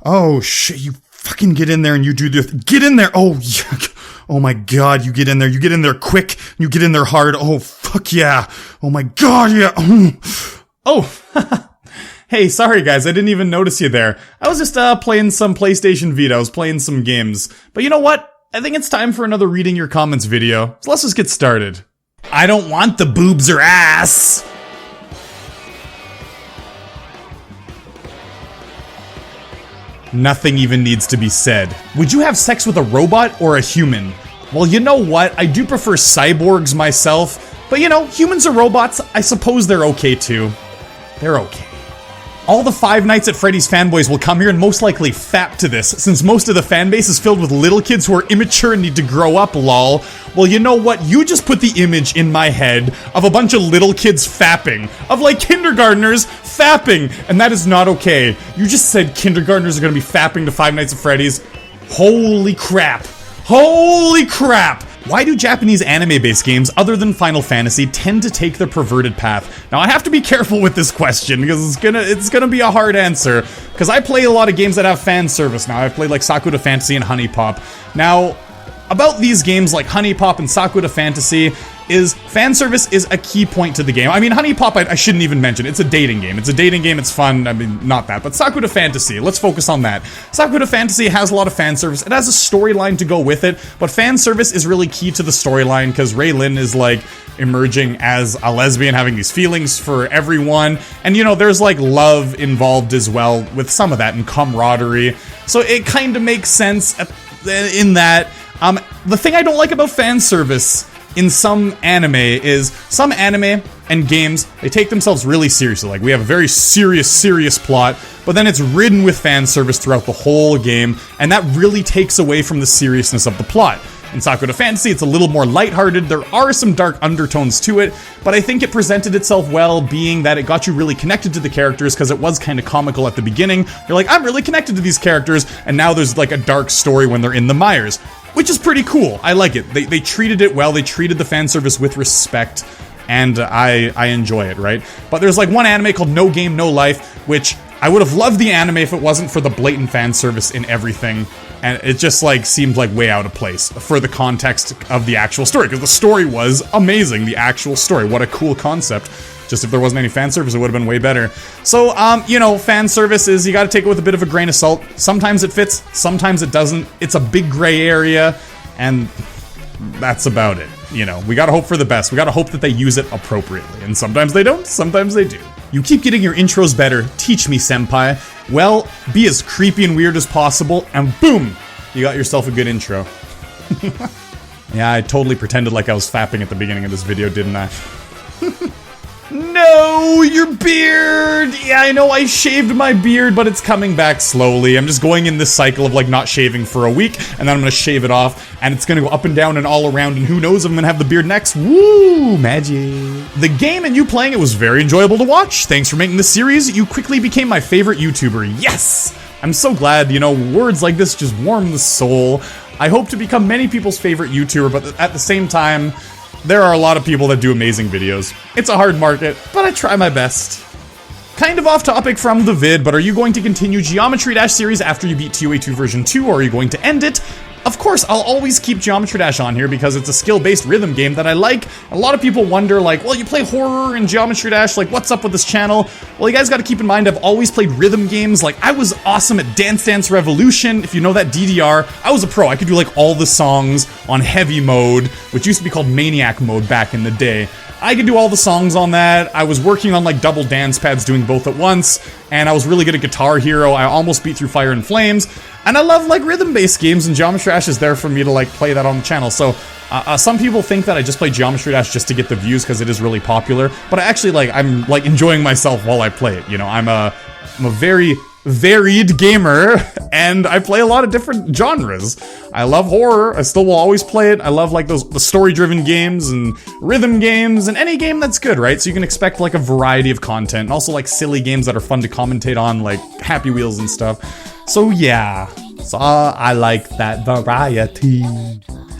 Oh, shit, you fucking get in there and you do the... Get in there! Oh, yeah. Oh my god, you get in there. You get in there quick. You get in there hard. Oh, fuck yeah. Oh my god, yeah. Oh. Hey, sorry guys, I didn't even notice you there. I was just playing some PlayStation Vita. I was playing some games. But you know what? I think it's time for another reading your comments video. So let's just get started. I don't want the boobs or ass. Nothing even needs to be said. Would you have sex with a robot or a human? Well, you know what? I do prefer cyborgs myself, but you know, humans or robots, I suppose they're okay too. They're okay. All the Five Nights at Freddy's fanboys will come here and most likely fap to this, since most of the fanbase is filled with little kids who are immature and need to grow up, lol. Well, you know what? You just put the image in my head of a bunch of little kids fapping. Of like kindergartners fapping, and that is not okay. You just said kindergartners are gonna be fapping to Five Nights at Freddy's. Holy crap. Holy crap! Why do Japanese anime-based games, other than Final Fantasy, tend to take the perverted path? Now, I have to be careful with this question, because it's gonna be a hard answer, because I play a lot of games that have fan service now. I've played like Sakura Fantasy and Honey Pop. Now, about these games like Honey Pop and Sakura Fantasy is fan service is a key point to the game. I mean, Honey Pop, I shouldn't even mention. It's a dating game. It's a dating game. It's fun. I mean, not that, but Sakura Fantasy. Let's focus on that. Sakura Fantasy has a lot of fan service. It has a storyline to go with it, but fan service is really key to the storyline because Raylin is like emerging as a lesbian, having these feelings for everyone, and you know, there's like love involved as well with some of that and camaraderie. So it kind of makes sense in that. The thing I don't like about fan service in some anime is some anime and games, they take themselves really seriously. Like, we have a very serious plot, but then it's ridden with fan service throughout the whole game, and that really takes away from the seriousness of the plot. In Sakura Fantasy, it's a little more lighthearted. There are some dark undertones to it, but I think it presented itself well, being that it got you really connected to the characters because it was kind of comical at the beginning. You're like, I'm really connected to these characters, and now there's like a dark story when they're in the mires, which is pretty cool. I like it. They treated it well. They treated the fan service with respect, and I enjoy it, right? But there's like one anime called No Game, No Life, which I would have loved the anime if it wasn't for the blatant fan service in everything. And it just like seemed like way out of place for the context of the actual story, because the story was amazing. The actual story, what a cool concept. Just if there wasn't any fan service, it would have been way better. So, you know, fan service is, you gotta take it with a bit of a grain of salt. Sometimes it fits, sometimes it doesn't. It's a big gray area, and that's about it. You know, we gotta hope for the best. We gotta hope that they use it appropriately. And sometimes they don't, sometimes they do. You keep getting your intros better. Teach me, senpai. Well, be as creepy and weird as possible, and boom! You got yourself a good intro. Yeah, I totally pretended like I was fapping at the beginning of this video, didn't I? No, your beard! Yeah, I know I shaved my beard, but it's coming back slowly. I'm just going in this cycle of like not shaving for a week, and then I'm gonna shave it off, and it's gonna go up and down and all around, and who knows if I'm gonna have the beard next. Woo! Magic. The game and you playing it was very enjoyable to watch. Thanks for making this series. You quickly became my favorite YouTuber. Yes! I'm so glad, you know, words like this just warm the soul. I hope to become many people's favorite YouTuber, but at the same time, there are a lot of people that do amazing videos. It's a hard market, but I try my best. Kind of off topic from the vid, but are you going to continue Geometry Dash series after you beat TOA 2 version 2, or are you going to end it? Of course, I'll always keep Geometry Dash on here because it's a skill-based rhythm game that I like. A lot of people wonder, like, well, you play horror in Geometry Dash, like, what's up with this channel? Well, you guys gotta keep in mind, I've always played rhythm games. Like, I was awesome at Dance Dance Revolution. If you know that DDR, I was a pro. I could do, like, all the songs on heavy mode, which used to be called Maniac mode back in the day. I could do all the songs on that. I was working on like double dance pads doing both at once, and I was really good at Guitar Hero. I almost beat through Fire and Flames, and I love like rhythm-based games, and Geometry Dash is there for me to like play that on the channel. So some people think that I just play Geometry Dash just to get the views because it is really popular, but I actually I'm like enjoying myself while I play it. You know, I'm a very varied gamer, and I play a lot of different genres. I love horror. I still will always play it. I love like the story-driven games and rhythm games and any game that's good, right? So you can expect like a variety of content, and also like silly games that are fun to commentate on, like Happy Wheels and stuff. So yeah, so I like that variety.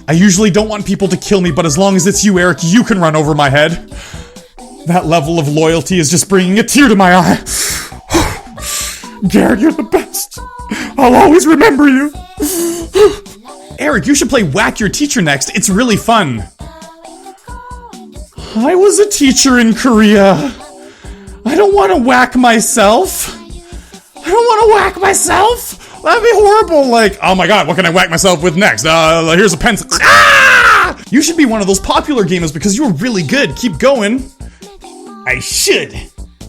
I usually don't want people to kill me, but as long as it's you, Eric, you can run over my head. That level of loyalty is just bringing a tear to my eye. Garrett, you're the best. I'll always remember you. Eric, you should play Whack Your Teacher next. It's really fun. I was a teacher in Korea. I don't want to whack myself. I don't want to whack myself. That'd be horrible. Like, oh my god, what can I whack myself with next? Here's a pencil. Ah! You should be one of those popular gamers because you're really good. Keep going. I should.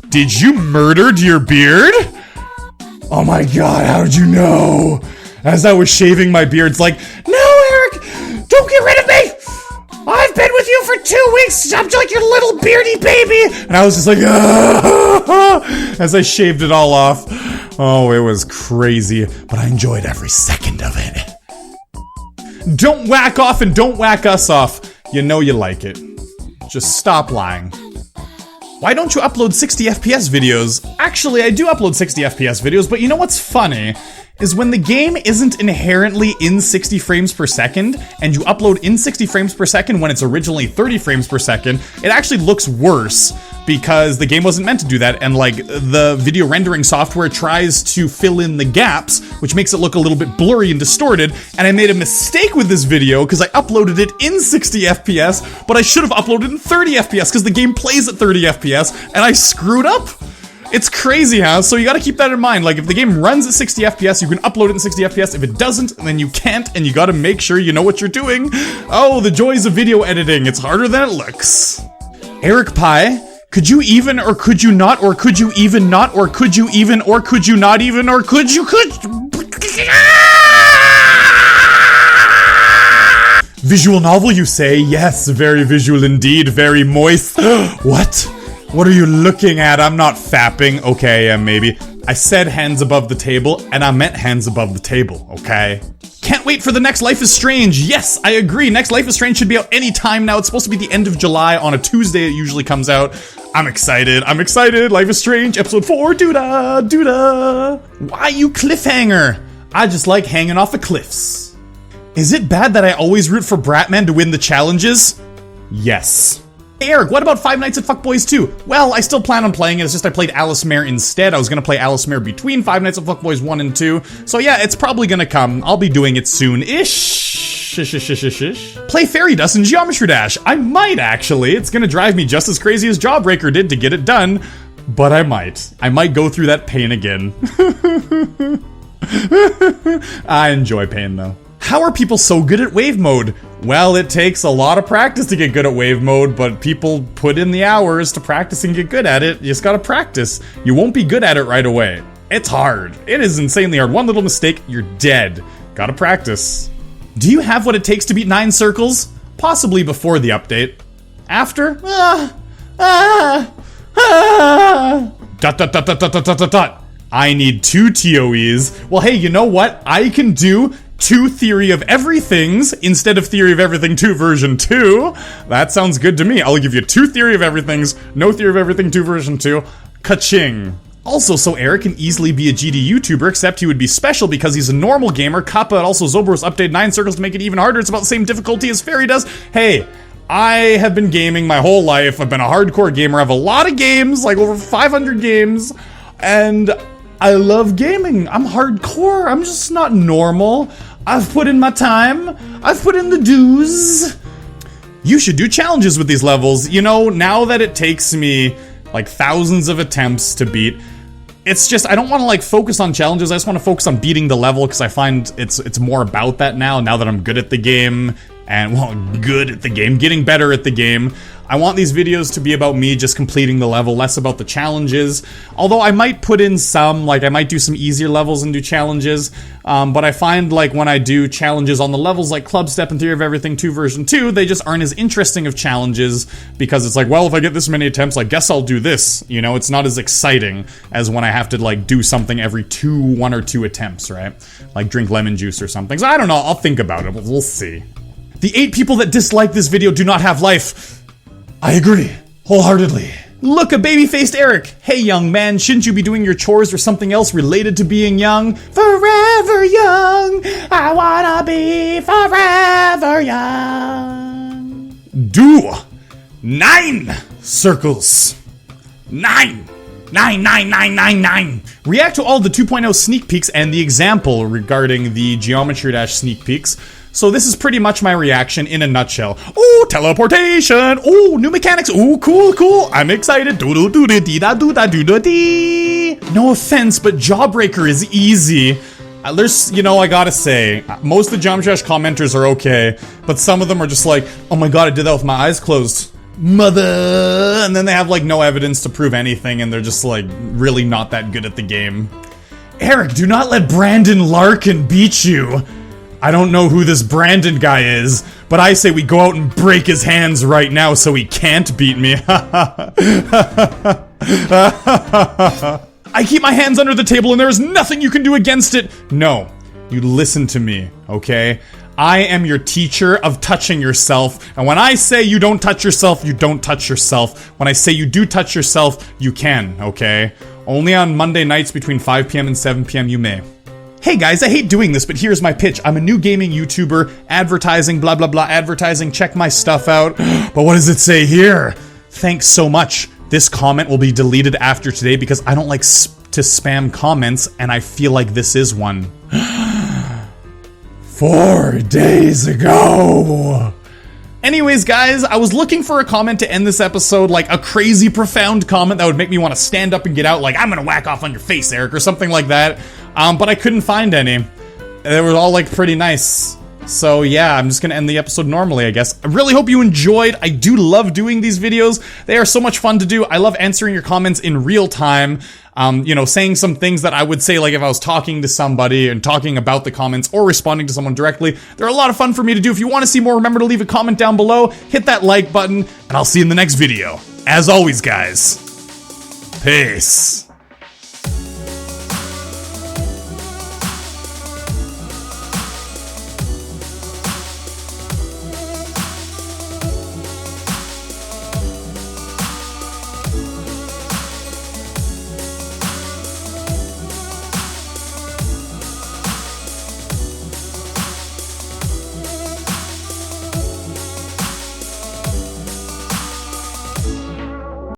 Did you murder your beard? Oh my god, how did you know? As I was shaving my beard, it's like, no, Eric, don't get rid of me. I've been with you for 2 weeks. I'm like your little beardy baby. And I was just like, as I shaved it all off. Oh, it was crazy, but I enjoyed every second of it. Don't whack off and don't whack us off. You know you like it. Just stop lying. Why don't you upload 60 FPS videos? Actually, I do upload 60 FPS videos, but you know what's funny? Is when the game isn't inherently in 60 frames per second, and you upload in 60 frames per second when it's originally 30 frames per second, it actually looks worse because the game wasn't meant to do that, and like the video rendering software tries to fill in the gaps, which makes it look a little bit blurry and distorted, and I made a mistake with this video because I uploaded it in 60 FPS, but I should have uploaded in 30 FPS because the game plays at 30 FPS, and I screwed up. It's crazy, huh? So you gotta keep that in mind. Like, if the game runs at 60 FPS, you can upload it in 60 FPS. If it doesn't, then you can't, and you gotta make sure you know what you're doing. Oh, the joys of video editing. It's harder than it looks. Eric Pie, could you even, or could you not, or could you even not, or could you even, or could you not even, or could you, Visual novel, you say? Yes, very visual indeed, very moist. What? What are you looking at? I'm not fapping. Okay, maybe. I said hands above the table, and I meant hands above the table, okay? Can't wait for the next Life is Strange. Yes, I agree. Next Life is Strange should be out any time now. It's supposed to be the end of July. On a Tuesday, it usually comes out. I'm excited. I'm excited. Life is Strange, episode 4. Doo-da, doo-da. Why you cliffhanger? I just like hanging off the cliffs. Is it bad that I always root for Bratman to win the challenges? Yes. Hey Eric, what about Five Nights at Fuckboys 2? Well, I still plan on playing it, it's just I played Alice Mare instead. I was gonna play Alice Mare between Five Nights at Fuckboys 1 and 2. So yeah, it's probably gonna come. I'll be doing it soon-ish. Play Fairy Dust in Geometry Dash. I might, actually. It's gonna drive me just as crazy as Jawbreaker did to get it done. But I might. I might go through that pain again. I enjoy pain, though. How are people so good at wave mode? Well, it takes a lot of practice to get good at wave mode, but people put in the hours to practice and get good at it. You just gotta practice. You won't be good at it right away. It's hard. It is insanely hard. One little mistake, you're dead. Gotta practice. Do you have what it takes to beat 9 circles? Possibly before the update. After? I need 2 TOEs. Well, hey, you know what? I can do 2 Theory of Everythings instead of Theory of Everything 2 version 2. That sounds good to me. I'll give you 2 Theory of Everythings, no Theory of Everything 2 version 2. Ka-ching. Also, so Eric can easily be a GD YouTuber, except he would be special because he's a normal gamer. Kappa and also Zobros updated 9 circles to make it even harder. It's about the same difficulty as Fairy does. Hey, I have been gaming my whole life. I've been a hardcore gamer. I have a lot of games, like over 500 games, and I love gaming. I'm hardcore. I'm just not normal. I've put in my time. I've put in the dues. You should do challenges with these levels. You know, now that it takes me like thousands of attempts to beat, it's just, I don't want to like focus on challenges. I just want to focus on beating the level because I find it's more about that now that I'm good at the game. And, well, good at the game, getting better at the game. I want these videos to be about me just completing the level, less about the challenges. Although I might put in some, like I might do some easier levels and do challenges. But I find like when I do challenges on the levels like Club Step and Theory of Everything 2 version 2, they just aren't as interesting of challenges because it's like, well, if I get this many attempts, I guess I'll do this. You know, it's not as exciting as when I have to like do something every 1 or 2 attempts, right? Like drink lemon juice or something. So I don't know, I'll think about it, we'll see. The 8 people that dislike this video do not have life. I agree, wholeheartedly. Look, a baby-faced Eric. Hey, young man, shouldn't you be doing your chores or something else related to being young? Forever young, I wanna be forever young. Do 9 circles. 9. 99999. React to all the 2.0 sneak peeks and the example regarding the Geometry Dash sneak peeks. So this is pretty much my reaction in a nutshell. Ooh, teleportation. Ooh, new mechanics. Ooh, cool. I'm excited. No offense, but Jawbreaker is easy. There's, you know, I gotta say, most of the Geometry Dash commenters are okay, but some of them are just like, oh my god, I did that with my eyes closed. Mother! And then they have like no evidence to prove anything, and they're just like really not that good at the game. Eric, do not let Brandon Larkin beat you. I don't know who this Brandon guy is, but I say we go out and break his hands right now so he can't beat me. I keep my hands under the table and there is nothing you can do against it. No, you listen to me, okay? I am your teacher of touching yourself, and when I say you don't touch yourself, you don't touch yourself. When I say you do touch yourself, you can, okay? Only on Monday nights between 5 p.m. and 7 p.m. you may. Hey guys, I hate doing this, but here's my pitch. I'm a new gaming YouTuber, advertising, blah blah blah, advertising, check my stuff out. But what does it say here? Thanks so much. This comment will be deleted after today because I don't like to spam comments, and I feel like this is one. 4 days ago. Anyways, guys, I was looking for a comment to end this episode, like a crazy profound comment that would make me want to stand up and get out, like, I'm gonna whack off on your face, Eric, or something like that. But I couldn't find any. They were all, like, pretty nice. So yeah, I'm just gonna end the episode normally, I guess. I really hope you enjoyed. I do love doing these videos. They are so much fun to do. I love answering your comments in real time. You know, saying some things that I would say, like, if I was talking to somebody and talking about the comments or responding to someone directly. They're a lot of fun for me to do. If you want to see more, remember to leave a comment down below, hit that like button, and I'll see you in the next video. As always, guys, peace.